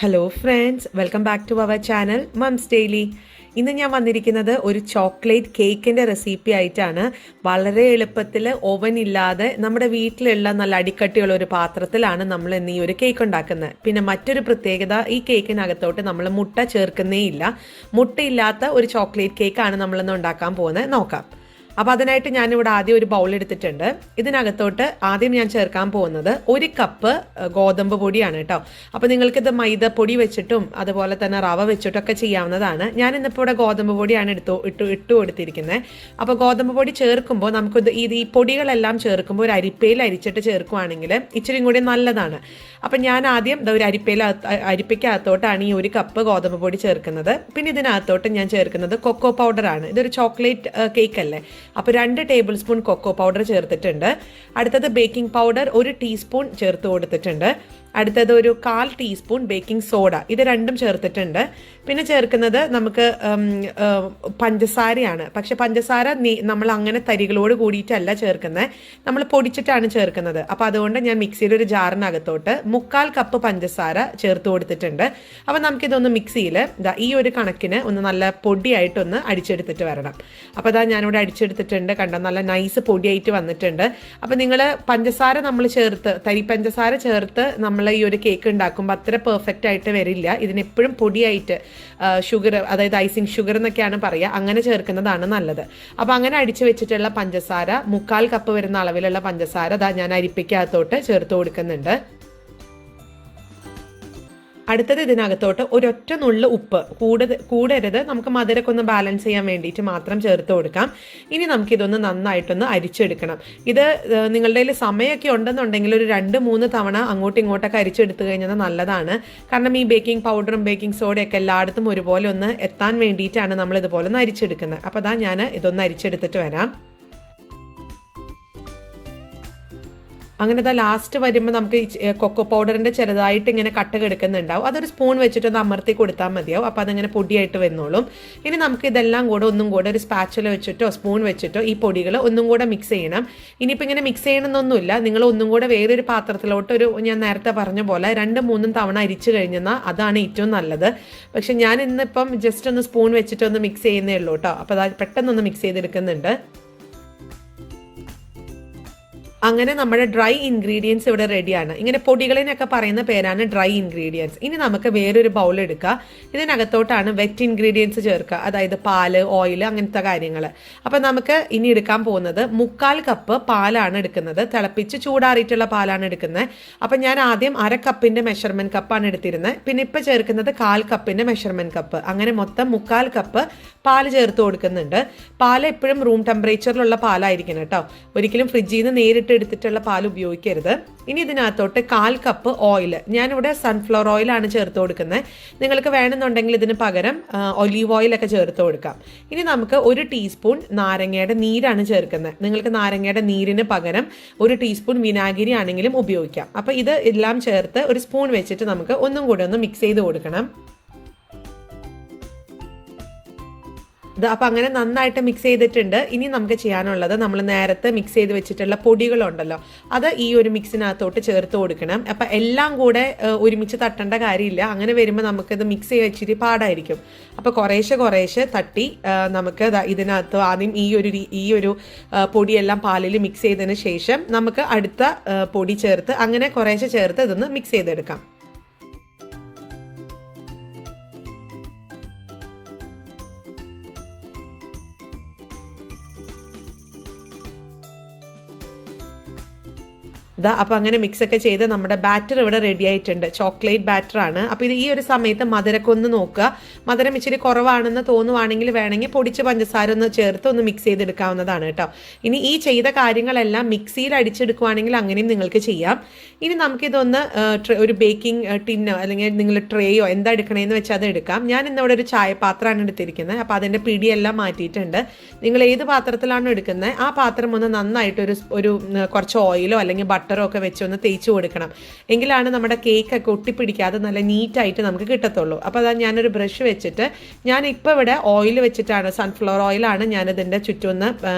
Hello friends, welcome back to our channel moms daily. ഇന്ന് ഞാൻ വന്നിരിക്കുന്നത് ഒരു ചോക്ലേറ്റ് കേക്കിൻ്റെ റെസിപ്പി ആയിട്ടാണ്. വളരെ എളുപ്പത്തിൽ ഓവൻ ഇല്ലാതെ നമ്മുടെ വീട്ടിലുള്ള നല്ല അടിക്കട്ടിയുള്ള ഒരു പാത്രത്തിലാണ് നമ്മൾ ഇന്ന് ഈ ഒരു കേക്ക് ഉണ്ടാക്കുന്നത്. പിന്നെ മറ്റൊരു പ്രത്യേകത, ഈ കേക്കിനകത്തോട്ട് നമ്മൾ മുട്ട ചേർക്കുന്നേ ഇല്ല. മുട്ടയില്ലാത്ത ഒരു ചോക്ലേറ്റ് കേക്കാണ് നമ്മളിന്ന് ഉണ്ടാക്കാൻ പോകുന്നത്. നോക്കാം. അപ്പോൾ അതിനായിട്ട് ഞാനിവിടെ ആദ്യം ഒരു ബൗൾ എടുത്തിട്ടുണ്ട്. ഇതിനകത്തോട്ട് ആദ്യം ഞാൻ ചേർക്കാൻ പോകുന്നത് 1 കപ്പ് ഗോതമ്പ് പൊടിയാണ് കേട്ടോ. അപ്പോൾ നിങ്ങൾക്കിത് മൈദപ്പൊടി വെച്ചിട്ടും അതുപോലെ തന്നെ റവ വെച്ചിട്ടും ഒക്കെ ചെയ്യാവുന്നതാണ്. ഞാൻ ഇന്നിപ്പോൾ ഇവിടെ ഗോതമ്പ് പൊടിയാണ് ഇട്ട് കൊടുത്തിരിക്കുന്നത്. അപ്പോൾ ഗോതമ്പ് പൊടി ചേർക്കുമ്പോൾ നമുക്കിത് ഈ പൊടികളെല്ലാം ചേർക്കുമ്പോൾ ഒരു അരിപ്പയിൽ അരിച്ചിട്ട് ചേർക്കുവാണെങ്കിൽ ഇച്ചിരി കൂടി നല്ലതാണ്. അപ്പം ഞാൻ ആദ്യം ഒരു അരിപ്പയ്ക്കകത്തോട്ടാണ് ഈ 1 കപ്പ് ഗോതമ്പ് പൊടി ചേർക്കുന്നത്. പിന്നെ ഇതിനകത്തോട്ട് ഞാൻ ചേർക്കുന്നത് കൊക്കോ പൗഡറാണ്. ഇതൊരു ചോക്ലേറ്റ് കേക്ക് അല്ലേ, അപ്പോൾ 2 ടേബിൾ സ്പൂൺ കൊക്കോ പൗഡർ ചേർത്തിട്ടുണ്ട്. അടുത്തത് ബേക്കിംഗ് പൗഡർ 1 ടീസ്പൂൺ ചേർത്ത് കൊടുത്തിട്ടുണ്ട്. അടുത്തത് ഒരു 1/4 ടീസ്പൂൺ ബേക്കിംഗ് സോഡ, ഇത് രണ്ടും ചേർത്തിട്ടുണ്ട്. പിന്നെ ചേർക്കുന്നത് നമുക്ക് പഞ്ചസാരയാണ്. പക്ഷെ പഞ്ചസാര നമ്മൾ അങ്ങനെ തരികളോട് കൂടിയിട്ടല്ല ചേർക്കുന്നത്, നമ്മൾ പൊടിച്ചിട്ടാണ് ചേർക്കുന്നത്. അപ്പോൾ അതുകൊണ്ട് ഞാൻ മിക്സിയിൽ ഒരു ജാറിനകത്തോട്ട് 1/4 കപ്പ് പഞ്ചസാര ചേർത്ത് കൊടുത്തിട്ടുണ്ട്. അപ്പോൾ നമുക്കിതൊന്ന് മിക്സിയിൽ ഈ ഒരു കണക്കിന് ഒന്ന് നല്ല പൊടിയായിട്ടൊന്ന് അടിച്ചെടുത്തിട്ട് വരണം. അപ്പോൾ ഞാനിവിടെ അടിച്ചെടുത്തിട്ടുണ്ട്, കണ്ടോ, നല്ല നൈസ് പൊടിയായിട്ട് വന്നിട്ടുണ്ട്. അപ്പോൾ നിങ്ങൾ പഞ്ചസാര നമ്മൾ തരി പഞ്ചസാര ചേർത്ത് നമ്മൾ ഈ ഒരു കേക്ക് ഉണ്ടാക്കുമ്പോൾ അത്ര പെർഫെക്റ്റ് ആയിട്ട് വരില്ല. ഇതിനെപ്പോഴും പൊടിയായിട്ട് ഷുഗർ, അതായത് ഐസിങ് ഷുഗർ എന്നൊക്കെയാണ് പറയുക, അങ്ങനെ ചേർക്കുന്നതാണ് നല്ലത്. അപ്പോൾ അങ്ങനെ അടിച്ചു വെച്ചിട്ടുള്ള പഞ്ചസാര 1/4 കപ്പ് വരുന്ന അളവിലുള്ള പഞ്ചസാര ഞാൻ അരിപ്പയ്ക്കകത്തോട്ട് ചേർത്ത് കൊടുക്കുന്നുണ്ട്. അടുത്തത് ഇതിനകത്തോട്ട് ഒരൊറ്റ നുള്ളു ഉപ്പ്, കൂടരുത്, നമുക്ക് മധുരമൊക്കെ ഒന്ന് ബാലൻസ് ചെയ്യാൻ വേണ്ടിയിട്ട് മാത്രം ചേർത്ത് കൊടുക്കാം. ഇനി നമുക്കിതൊന്ന് നന്നായിട്ടൊന്ന് അരിച്ചെടുക്കണം. ഇത് നിങ്ങളുടെ കയ്യിൽ സമയമൊക്കെ ഉണ്ടെന്നുണ്ടെങ്കിൽ ഒരു 2-3 തവണ അങ്ങോട്ടും ഇങ്ങോട്ടൊക്കെ അരിച്ചെടുത്തു കഴിഞ്ഞാൽ നല്ലതാണ്. കാരണം ഈ ബേക്കിംഗ് പൗഡറും ബേക്കിംഗ് സോഡയൊക്കെ എല്ലായിടത്തും ഒരുപോലെ ഒന്ന് എത്താൻ വേണ്ടിയിട്ടാണ് നമ്മൾ ഇതുപോലെ ഒന്ന് അരിച്ചെടുക്കുന്നത്. അപ്പോൾ ഞാൻ ഇതൊന്ന് അരിച്ചെടുത്തിട്ട് വരാം. അങ്ങനെ ലാസ്റ്റ് വരുമ്പോൾ നമുക്ക് കൊക്കോ പൗഡറിൻ്റെ ചെറുതായിട്ട് ഇങ്ങനെ കട്ട കിടക്കുന്നുണ്ടാവും. അതൊരു സ്പൂൺ വെച്ചിട്ടൊന്ന് അമർത്തി കൊടുത്താൽ മതിയാവും. അപ്പോൾ അതങ്ങനെ പൊടിയായിട്ട് വരുന്നോളും. ഇനി നമുക്ക് ഇതെല്ലാം കൂടെ ഒന്നും കൂടെ ഒരു സ്പാച്ചുല വെച്ചിട്ടോ സ്പൂൺ വെച്ചിട്ടോ ഈ പൊടികൾ ഒന്നും കൂടെ മിക്സ് ചെയ്യണം. ഇനിയിപ്പോൾ ഇങ്ങനെ മിക്സ് ചെയ്യണമെന്നൊന്നുമില്ല, നിങ്ങൾ ഒന്നും കൂടെ വേറൊരു പാത്രത്തിലോട്ട് ഞാൻ നേരത്തെ പറഞ്ഞ പോലെ 2-3 തവണ അരിച്ചു കഴിഞ്ഞാൽ അതാണ് ഏറ്റവും നല്ലത്. പക്ഷെ ഞാൻ ഇന്നിപ്പം ജസ്റ്റ് ഒന്ന് സ്പൂൺ വെച്ചിട്ടൊന്ന് മിക്സ് ചെയ്യുന്നേ ഉള്ളൂ കേട്ടോ. അപ്പോൾ പെട്ടെന്നൊന്ന് മിക്സ് ചെയ്തെടുക്കുന്നുണ്ട്. അങ്ങനെ നമ്മുടെ ഡ്രൈ ഇൻഗ്രീഡിയൻസ് ഇവിടെ റെഡിയാണ്. ഇങ്ങനെ പൊടികളിനൊക്കെ പറയുന്ന പേരാണ് ഡ്രൈ ഇൻഗ്രീഡിയൻസ്. ഇനി നമുക്ക് വേറൊരു ബൗൾ എടുക്കുക. ഇതിനകത്തോട്ടാണ് വെറ്റ് ഇൻഗ്രീഡിയൻസ് ചേർക്കുക, അതായത് പാല്, ഓയിൽ, അങ്ങനത്തെ കാര്യങ്ങൾ. അപ്പം നമുക്ക് ഇനി എടുക്കാൻ പോകുന്നത് 1/4 കപ്പ് പാലാണ് എടുക്കുന്നത്. തിളപ്പിച്ച് ചൂടാറിയിട്ടുള്ള പാലാണ് എടുക്കുന്നത്. അപ്പം ഞാൻ ആദ്യം 1/2 കപ്പിൻ്റെ മെഷർമെൻറ്റ് കപ്പാണ് എടുത്തിരുന്നത്. പിന്നെ ഇപ്പം ചേർക്കുന്നത് 1/4 കപ്പിൻ്റെ മെഷർമെൻറ്റ് കപ്പ്. അങ്ങനെ മൊത്തം 1/4 കപ്പ് പാല് ചേർത്ത് കൊടുക്കുന്നുണ്ട്. പാല് എപ്പോഴും റൂം ടെമ്പറേച്ചറിലുള്ള പാലായിരിക്കണം കേട്ടോ. ഒരിക്കലും ഫ്രിഡ്ജിൽ നിന്ന് നേരിട്ട് എടുത്തിട്ടുള്ള പാൽ ഉപയോഗിക്കരുത്. ഇനി ഇതിനകത്തോട്ട് 1/4 കപ്പ് ഓയിൽ, ഞാനിവിടെ സൺഫ്ലവർ ഓയിലാണ് ചേർത്ത് കൊടുക്കുന്നത്. നിങ്ങൾക്ക് വേണമെന്നുണ്ടെങ്കിൽ ഇതിന് പകരം ഒലീവ് ഓയിലൊക്കെ ചേർത്ത് കൊടുക്കാം. ഇനി നമുക്ക് 1 ടീസ്പൂൺ നാരങ്ങയുടെ നീരാണ് ചേർക്കുന്നത്. നിങ്ങൾക്ക് നാരങ്ങയുടെ നീരിന് പകരം 1 ടീസ്പൂൺ വിനാഗിരി ആണെങ്കിലും ഉപയോഗിക്കാം. അപ്പോൾ ഇത് എല്ലാം ചേർത്ത് ഒരു സ്പൂൺ വെച്ചിട്ട് നമുക്ക് ഒന്നും കൂടെ ഒന്ന് മിക്സ് ചെയ്ത് കൊടുക്കണം. അപ്പം അങ്ങനെ നന്നായിട്ട് മിക്സ് ചെയ്തിട്ടുണ്ട്. ഇനി നമുക്ക് ചെയ്യാനുള്ളത്, നമ്മൾ നേരത്തെ മിക്സ് ചെയ്ത് വെച്ചിട്ടുള്ള പൊടികളുണ്ടല്ലോ, അത് ഈ ഒരു മിക്സിനകത്തോട്ട് ചേർത്ത് കൊടുക്കണം. അപ്പം എല്ലാം കൂടെ ഒരുമിച്ച് തട്ടേണ്ട കാര്യമില്ല. അങ്ങനെ വരുമ്പോൾ നമുക്കിത് മിക്സ് ചെയ്ത് വെച്ചിട്ട് പാടായിരിക്കും. അപ്പോൾ കുറേശ്ശെ തട്ടി നമുക്ക് ഇതിനകത്ത് ആദ്യം ഈ ഒരു പൊടിയെല്ലാം പാലിൽ മിക്സ് ചെയ്തതിന് ശേഷം നമുക്ക് അടുത്ത പൊടി ചേർത്ത് അങ്ങനെ കുറേശ്ശെ ചേർത്ത് ഇതൊന്ന് മിക്സ് ചെയ്തെടുക്കാം. അപ്പോൾ അങ്ങനെ മിക്സൊക്കെ ചെയ്ത് നമ്മുടെ ബാറ്റർ ഇവിടെ റെഡി ആയിട്ടുണ്ട്. ചോക്ലേറ്റ് ബാറ്ററാണ്. അപ്പോൾ ഇത് ഈ ഒരു സമയത്ത് മധുരമൊക്കെ ഒന്ന് നോക്കുക. മധുരം ഇച്ചിരി കുറവാണെന്ന് തോന്നുവാണെങ്കിൽ വേണമെങ്കിൽ പൊടിച്ച് പഞ്ചസാര ഒന്ന് ചേർത്ത് ഒന്ന് മിക്സ് ചെയ്തെടുക്കാവുന്നതാണ് കേട്ടോ. ഇനി ഈ ചെയ്ത കാര്യങ്ങളെല്ലാം മിക്സിയിൽ അടിച്ചെടുക്കുവാണെങ്കിൽ അങ്ങനെയും നിങ്ങൾക്ക് ചെയ്യാം. ഇനി നമുക്കിതൊന്ന് ഒരു ബേക്കിംഗ് ടിന്നോ അല്ലെങ്കിൽ നിങ്ങൾ ട്രേയോ എന്താ എടുക്കണേന്ന് വെച്ചാൽ അത് എടുക്കാം. ഞാൻ ഇന്നിവിടെ ഒരു ചായപാത്രമാണ് എടുത്തിരിക്കുന്നത്. അപ്പോൾ അതിൻ്റെ പിടിയെല്ലാം മാറ്റിയിട്ടുണ്ട്. നിങ്ങൾ ഏത് പാത്രത്തിലാണോ എടുക്കുന്നത് ആ പാത്രം ഒന്ന് നന്നായിട്ട് ഒരു കുറച്ച് ഓയിലോ അല്ലെങ്കിൽ ബട്ടർ ബട്ടറോ ഒക്കെ വെച്ച് ഒന്ന് തേച്ച് കൊടുക്കണം. എങ്കിലാണ് നമ്മുടെ കേക്കൊക്കെ ഒട്ടിപ്പിടിക്കാതെ നല്ല നീറ്റായിട്ട് നമുക്ക് കിട്ടത്തുള്ളൂ. അപ്പോൾ അതാ ഞാനൊരു ബ്രഷ് വെച്ചിട്ട് ഞാനിപ്പോൾ ഇവിടെ ഓയിൽ വെച്ചിട്ടാണ്, സൺഫ്ലവർ ഓയിലാണ് ഞാനിതിൻ്റെ ചുറ്റുമൊന്ന്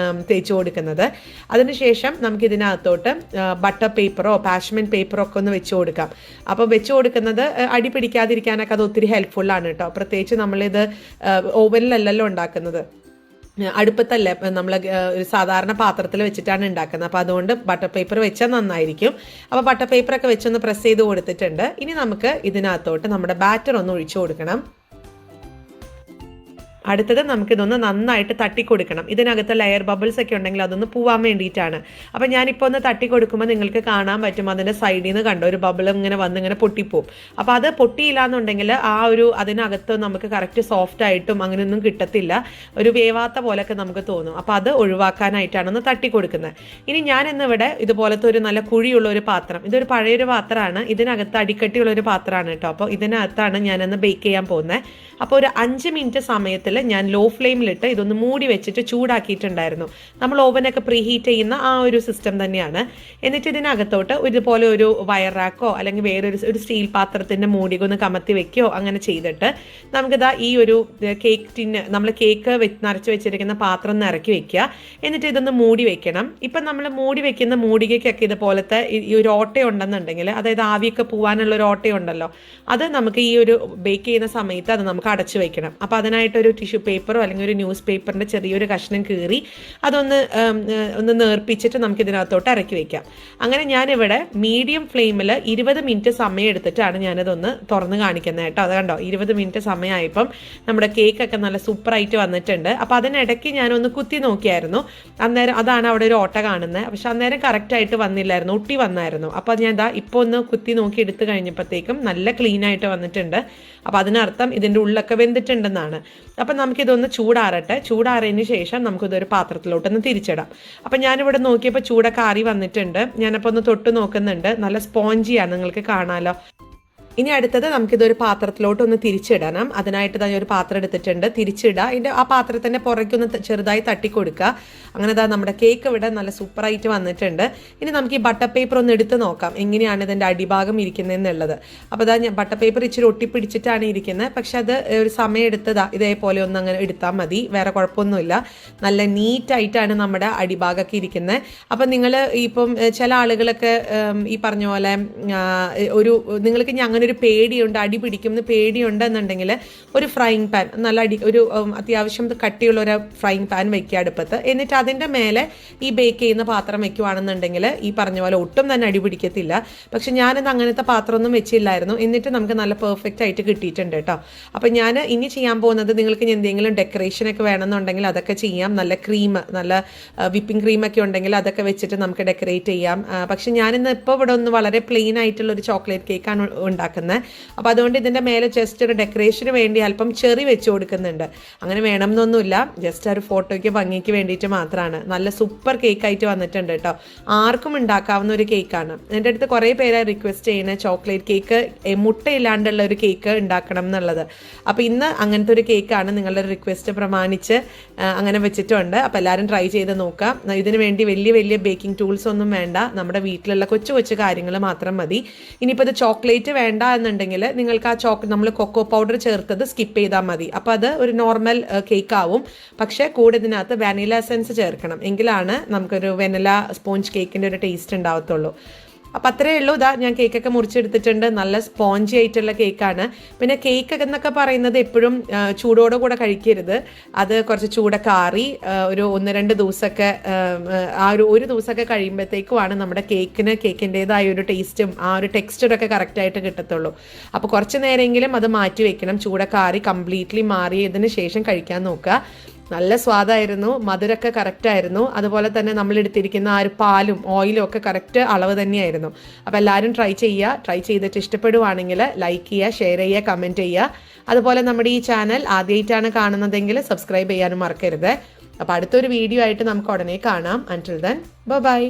തേച്ച് കൊടുക്കുന്നത്. അതിനുശേഷം നമുക്ക് ഇതിനകത്തോട്ട് ബട്ടർ പേപ്പറോ പാഷ്മെൻറ്റ് പേപ്പറോ ഒക്കെ ഒന്ന് വെച്ച് കൊടുക്കാം. അപ്പോൾ വെച്ച് കൊടുക്കുന്നത് അടി പിടിക്കാതിരിക്കാനൊക്കെ അത് ഒത്തിരി ഹെൽപ്ഫുള്ളാണ് കേട്ടോ. പ്രത്യേകിച്ച് നമ്മളിത് ഓവനിലല്ലല്ലോ ഉണ്ടാക്കുന്നത്, അടുപ്പത്തല്ലേ നമ്മൾ ഒരു സാധാരണ പാത്രത്തിൽ വെച്ചിട്ടാണ് ഉണ്ടാക്കുന്നത്. അപ്പോൾ അതുകൊണ്ട് ബട്ടർ പേപ്പർ വെച്ചാൽ നന്നായിരിക്കും. അപ്പോൾ ബട്ടർ പേപ്പറൊക്കെ വെച്ചൊന്ന് പ്രസ് ചെയ്ത് കൊടുത്തിട്ടുണ്ട്. ഇനി നമുക്ക് ഇതിനകത്തോട്ട് നമ്മുടെ ബാറ്റർ ഒന്ന് ഒഴിച്ചു കൊടുക്കണം. അടുത്തത് നമുക്കിതൊന്ന് നന്നായിട്ട് തട്ടിക്കൊടുക്കണം. ഇതിനകത്ത് ലെയർ ബബിൾസ് ഒക്കെ ഉണ്ടെങ്കിൽ അതൊന്ന് പോവാൻ വേണ്ടിയിട്ടാണ്. അപ്പം ഞാനിപ്പോൾ ഒന്ന് തട്ടി കൊടുക്കുമ്പോൾ നിങ്ങൾക്ക് കാണാൻ പറ്റും അതിൻ്റെ സൈഡിൽ നിന്ന് കണ്ടോ ഒരു ബബിൾ ഇങ്ങനെ വന്ന് ഇങ്ങനെ പൊട്ടിപ്പോവും. അപ്പോൾ അത് പൊട്ടിയില്ല എന്നുണ്ടെങ്കിൽ അതിനകത്ത് നമുക്ക് കറക്റ്റ് സോഫ്റ്റ് ആയിട്ടും അങ്ങനെയൊന്നും കിട്ടത്തില്ല, ഒരു വേവാത്ത പോലെയൊക്കെ നമുക്ക് തോന്നും. അപ്പോൾ അത് ഒഴിവാക്കാനായിട്ടാണ് ഒന്ന് തട്ടി കൊടുക്കുന്നത്. ഇനി ഞാനിന്നിവിടെ ഇതുപോലത്തെ ഒരു നല്ല കുഴിയുള്ള ഒരു പാത്രം, ഇതൊരു പഴയൊരു പാത്രമാണ്, ഇതിനകത്ത് അടിക്കട്ടിയുള്ള ഒരു പാത്രമാണ് കേട്ടോ. അപ്പോൾ ഇതിനകത്താണ് ഞാനൊന്ന് ബേക്ക് ചെയ്യാൻ പോകുന്നത്. അപ്പോൾ ഒരു 5 മിനിറ്റ് സമയത്തിൽ ഞാൻ ലോ ഫ്ലെയിമിലിട്ട് ഇതൊന്ന് മൂടി വെച്ചിട്ട് ചൂടാക്കിയിട്ടുണ്ടായിരുന്നു. നമ്മൾ ഓവനൊക്കെ പ്രീഹീറ്റ് ചെയ്യുന്ന ആ ഒരു സിസ്റ്റം തന്നെയാണ്. എന്നിട്ട് ഇതിനകത്തോട്ട് ഇതുപോലെ ഒരു വയർ റാക്കോ അല്ലെങ്കിൽ വേറൊരു സ്റ്റീൽ പാത്രത്തിൻ്റെ മൂടിക ഒന്ന് കമത്തി വെക്കുകയോ അങ്ങനെ ചെയ്തിട്ട് നമുക്കിതാ ഈ ഒരു കേക്ക് ടിന്ന് നമ്മൾ കേക്ക് നിറച്ച് വെച്ചിരിക്കുന്ന പാത്രം ഒന്ന് ഇറക്കി വെക്കുക. എന്നിട്ട് ഇതൊന്ന് മൂടി വെക്കണം. ഇപ്പം നമ്മൾ മൂടി വെക്കുന്ന മൂടികയ്ക്കൊക്കെ ഇതുപോലത്തെ ഈ ഒരു ഓട്ടയുണ്ടെന്നുണ്ടെങ്കിൽ, അതായത് ആവിയൊക്കെ പോകാനുള്ള ഒരു ഓട്ടയുണ്ടല്ലോ, അത് നമുക്ക് ഈ ഒരു ബേക്ക് ചെയ്യുന്ന സമയത്ത് അത് നമുക്ക് അടച്ചു വെക്കണം. അപ്പോൾ അതിനായിട്ടൊരു ടിഷ്യൂ പേപ്പറോ അല്ലെങ്കിൽ ഒരു ന്യൂസ് പേപ്പറിൻ്റെ ചെറിയൊരു കഷ്ണം കീറി ഒന്ന് നേർപ്പിച്ചിട്ട് നമുക്ക് ഇതിനകത്തോട്ട് ഇറക്കി വെക്കാം. അങ്ങനെ ഞാനിവിടെ മീഡിയം ഫ്ലെയിമിൽ 20 മിനിറ്റ് സമയം എടുത്തിട്ടാണ് ഞാനതൊന്ന് തുറന്ന് കാണിക്കുന്നത് കേട്ടോ. അത് കണ്ടോ, 20 മിനിറ്റ് സമയമായപ്പം നമ്മുടെ കേക്കൊക്കെ നല്ല സൂപ്പറായിട്ട് വന്നിട്ടുണ്ട്. അപ്പോൾ അതിനിടയ്ക്ക് ഞാനൊന്ന് കുത്തി നോക്കിയായിരുന്നു. അന്നേരം അതാണ് അവിടെ ഒരു ഓട്ട കാണുന്നത്. പക്ഷെ അന്നേരം കറക്റ്റായിട്ട് വന്നില്ലായിരുന്നു, ഒട്ടി വന്നായിരുന്നു. അപ്പോൾ ഞാൻ ഇപ്പോൾ ഒന്ന് കുത്തി നോക്കി എടുത്തു കഴിഞ്ഞപ്പോഴത്തേക്കും നല്ല ക്ലീൻ ആയിട്ട് വന്നിട്ടുണ്ട്. അപ്പോൾ അതിനർത്ഥം ഇതിൻ്റെ ഉള്ളൊക്കെ വെന്തിട്ടുണ്ടെന്നാണ്. അപ്പം നമുക്കിതൊന്ന് ചൂടാറിയതിന് ശേഷം നമുക്കിതൊരു പാത്രത്തിലോട്ടൊന്ന് തിരിച്ചിടാം. അപ്പം ഞാനിവിടെ നോക്കിയപ്പോൾ ചൂടൊക്കെ ആറി വന്നിട്ടുണ്ട്. ഞാനപ്പോൾ ഒന്ന് തൊട്ട് നോക്കുന്നുണ്ട്, നല്ല സ്പോഞ്ചിയാണ്, നിങ്ങൾക്ക് കാണാമല്ലോ. ഇനി അടുത്തത് നമുക്കിതൊരു പാത്രത്തിലോട്ട് ഒന്ന് തിരിച്ചിടണം. അതിനായിട്ട് തന്നെ ഒരു പാത്രം എടുത്തിട്ടുണ്ട്, തിരിച്ചിടുക. ഇതിൻ്റെ ആ പാത്രത്തിൻ്റെ പുറയ്ക്കൊന്ന് ചെറുതായി തട്ടിക്കൊടുക്കുക. അങ്ങനെ നമ്മുടെ കേക്ക് ഇവിടെ നല്ല സൂപ്പറായിട്ട് വന്നിട്ടുണ്ട്. ഇനി നമുക്ക് ഈ ബട്ടർ പേപ്പർ ഒന്ന് എടുത്ത് നോക്കാം എങ്ങനെയാണ് ഇതിൻ്റെ അടിഭാഗം ഇരിക്കുന്നതെന്നുള്ളത്. അപ്പോൾ ഞാൻ ബട്ടർ പേപ്പർ ഇച്ചിരി ഒട്ടിപ്പിടിച്ചിട്ടാണ് ഇരിക്കുന്നത്. പക്ഷെ അത് ഒരു സമയം എടുത്തതാ ഇതേപോലെ ഒന്ന് അങ്ങനെ എടുത്താൽ മതി, വേറെ കുഴപ്പമൊന്നുമില്ല. നല്ല നീറ്റായിട്ടാണ് നമ്മുടെ അടിഭാഗമൊക്കെ ഇരിക്കുന്നത്. അപ്പം നിങ്ങൾ ഇപ്പം ചില ആളുകളൊക്കെ ഈ പറഞ്ഞ പോലെ നിങ്ങൾക്ക് അങ്ങനെ ഒരു പേടിയുണ്ട്, അടി പിടിക്കുമെന്ന് പേടിയുണ്ടെന്നുണ്ടെങ്കിൽ ഒരു ഫ്രൈങ് പാൻ, നല്ല ഒരു അത്യാവശ്യം കട്ടിയുള്ള ഒരു ഫ്രൈങ് പാൻ വെക്കുക അടുപ്പത്ത്. എന്നിട്ട് അതിൻ്റെ മേലെ ഈ ബേക്ക് ചെയ്യുന്ന പാത്രം വെക്കുകയാണെന്നുണ്ടെങ്കിൽ ഈ പറഞ്ഞ പോലെ ഒട്ടും തന്നെ അടി പിടിക്കത്തില്ല. പക്ഷെ ഞാനിത് അങ്ങനത്തെ പാത്രമൊന്നും വെച്ചില്ലായിരുന്നു. എന്നിട്ട് നമുക്ക് നല്ല പെർഫെക്റ്റ് ആയിട്ട് കിട്ടിയിട്ടുണ്ട് കേട്ടോ. അപ്പം ഞാൻ ഇനി ചെയ്യാൻ പോകുന്നത്, നിങ്ങൾക്ക് എന്തെങ്കിലും ഡെക്കറേഷനൊക്കെ വേണമെന്നുണ്ടെങ്കിൽ അതൊക്കെ ചെയ്യാം. നല്ല ക്രീം, നല്ല വിപ്പിംഗ് ക്രീമൊക്കെ ഉണ്ടെങ്കിൽ അതൊക്കെ വെച്ചിട്ട് നമുക്ക് ഡെക്കറേറ്റ് ചെയ്യാം. പക്ഷെ ഞാനിന്ന് ഇപ്പോൾ ഇവിടെ ഒന്ന് വളരെ പ്ലെയിൻ ആയിട്ടുള്ള ഒരു ചോക്ലേറ്റ് കേക്കാണ് ഉണ്ടാക്കുന്നത്. അപ്പോൾ അതുകൊണ്ട് ഇതിൻ്റെ മേലെ ജസ്റ്റ് ഒരു ഡെക്കറേഷന് വേണ്ടി അല്പം ചെറി വെച്ച് കൊടുക്കുന്നുണ്ട്. അങ്ങനെ വേണം എന്നൊന്നുമില്ല, ജസ്റ്റ് ഒരു ഫോട്ടോയ്ക്ക് ഭംഗിക്ക് വേണ്ടിയിട്ട് മാത്രമാണ്. നല്ല സൂപ്പർ കേക്കായിട്ട് വന്നിട്ടുണ്ട് കേട്ടോ. ആർക്കും ഉണ്ടാക്കാവുന്ന ഒരു കേക്കാണ്. എൻ്റെ അടുത്ത് കുറേ പേരെ റിക്വസ്റ്റ് ചെയ്യുന്നത് ചോക്ലേറ്റ് കേക്ക് മുട്ടയില്ലാണ്ടുള്ള ഒരു കേക്ക് ഉണ്ടാക്കണം എന്നുള്ളത്. അപ്പോൾ ഇന്ന് അങ്ങനത്തെ ഒരു കേക്കാണ് നിങ്ങളുടെ റിക്വസ്റ്റ് പ്രമാണിച്ച് അങ്ങനെ വെച്ചിട്ടുണ്ട്. അപ്പോൾ എല്ലാവരും ട്രൈ ചെയ്ത് നോക്കാം. ഇതിന് വേണ്ടി വലിയ ബേക്കിംഗ് ടൂൾസ് ഒന്നും വേണ്ട, നമ്മുടെ വീട്ടിലുള്ള കൊച്ചു കാര്യങ്ങൾ മാത്രം മതി. ഇനിയിപ്പോൾ ഇത് ചോക്ലേറ്റ് വേണ്ട എന്നുണ്ടെങ്കിൽ നിങ്ങൾക്ക് ആ നമ്മൾ കൊക്കോ പൗഡർ ചേർത്തത് സ്കിപ്പ് ചെയ്താൽ മതി. അപ്പോൾ അത് ഒരു നോർമൽ കേക്ക് ആവും. പക്ഷേ കൂടെ ഇതിനകത്ത് വാനില എസൻസ് ചേർക്കണം, എങ്കിലാണ് നമുക്കൊരു വെനില സ്പോഞ്ച് കേക്കിൻ്റെ ഒരു ടേസ്റ്റ് ഉണ്ടാവത്തുള്ളൂ. അപ്പം അത്രയേ ഉള്ളൂ. ഞാൻ കേക്കൊക്കെ മുറിച്ചെടുത്തിട്ടുണ്ട്. നല്ല സ്പോഞ്ചി ആയിട്ടുള്ള കേക്കാണ്. പിന്നെ കേക്ക് എന്നൊക്കെ പറയുന്നത് എപ്പോഴും ചൂടോടെ കൂടെ കഴിക്കരുത്. അത് കുറച്ച് ചൂടൊക്കെ ആറി ഒരു 1-2 ദിവസമൊക്കെ ഒരു ദിവസമൊക്കെ കഴിയുമ്പോഴത്തേക്കുമാണ് നമ്മുടെ കേക്കിൻ്റെതായ ഒരു ടേസ്റ്റും ആ ഒരു ടെക്സ്ചറൊക്കെ കറക്റ്റായിട്ട് കിട്ടത്തുള്ളൂ. അപ്പോൾ കുറച്ച് നേരമെങ്കിലും അത് മാറ്റി വെക്കണം. ചൂടൊക്കെ ആറി കംപ്ലീറ്റ്ലി മാറിയതിന് ശേഷം കഴിക്കാൻ നോക്കുക. നല്ല സ്വാദായിരുന്നു, മധുരമൊക്കെ കറക്റ്റായിരുന്നു. അതുപോലെ തന്നെ നമ്മളെടുത്തിരിക്കുന്ന ആ ഒരു പാലും ഓയിലും ഒക്കെ കറക്റ്റ് അളവ് തന്നെയായിരുന്നു. അപ്പോൾ എല്ലാവരും ട്രൈ ചെയ്തിട്ട് ഇഷ്ടപ്പെടുവാണെങ്കിൽ ലൈക്ക് ചെയ്യുക, ഷെയർ ചെയ്യുക, കമൻറ്റ് ചെയ്യുക. അതുപോലെ നമ്മുടെ ഈ ചാനൽ ആദ്യമായിട്ടാണ് കാണുന്നതെങ്കിൽ സബ്സ്ക്രൈബ് ചെയ്യാനും മറക്കരുത്. അപ്പോൾ അടുത്തൊരു വീഡിയോ ആയിട്ട് നമുക്ക് ഉടനെ കാണാം. അൻറ്റിൽ ദെൻ ബൈ.